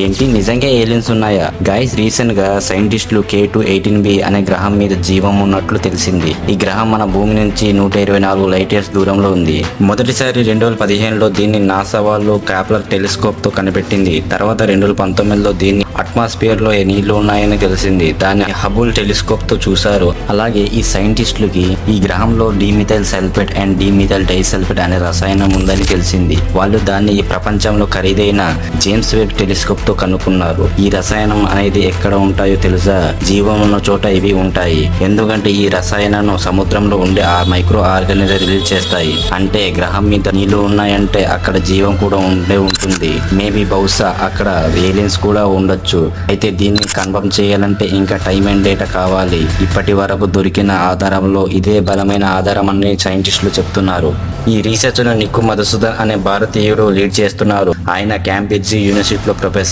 ఏంటి నిజంగా ఏలియన్స్ ఉన్నాయా? గైస్, రీసెంట్ గా సైంటిస్టులు K2-18b అనే గ్రహం మీద జీవం ఉన్నట్లు తెలిసింది. ఈ గ్రహం మన భూమి నుంచి 124 లైట్ ఇయర్స్ దూరంలో ఉంది. మొదటిసారి 2015లో దీన్ని నాసా వాళ్ళు కాప్లర్ టెలిస్కోప్ తో కనిపెట్టింది. తర్వాత 2019లో దీన్ని అట్మాస్ఫియర్ లో నీళ్లు ఉన్నాయని తెలిసింది. దాన్ని హబుల్ టెలిస్కోప్ తో చూశారు. అలాగే ఈ సైంటిస్టులకి ఈ గ్రహంలో dimethyl sulphate and dimethyl disulphate అనే రసాయనం ఉందని తెలిసింది. వాళ్ళు దాన్ని ఈ ప్రపంచంలో ఖరీదైన జేమ్స్ వెబ్ టెలిస్కోప్ తో కనుక్కున్నారు. ఈ రసాయనం అనేది ఎక్కడ ఉంటాయో తెలుసా? జీవం ఉన్న చోట ఇవి ఉంటాయి. ఎందుకంటే ఈ రసాయనాన్ని సముద్రంలో ఉండే ఆ మైక్రో ఆర్గానిజం రిలీజ్ చేస్తాయి. అంటే గ్రహం మీద నీళ్లు ఉన్నాయంటే అక్కడ జీవం కూడా ఉంటుంది. మేబీ బహుశా అక్కడ ఏలియన్స్ కూడా ఉండొచ్చు. అయితే దీన్ని కన్ఫర్మ్ చేయాలంటే ఇంకా టైం అండ్ డేటా కావాలి. ఇప్పటి వరకు దొరికిన ఆధారంలో ఇదే బలమైన ఆధారం అని సైంటిస్టులు చెప్తున్నారు. ఈ రీసెర్చ్ ను నిక్కు మధుసూదన్ అనే భారతీయుడు లీడ్ చేస్తున్నారు. ఆయన క్యాంబ్రిడ్జ్ యూనివర్సిటీలో ప్రొఫెసర్.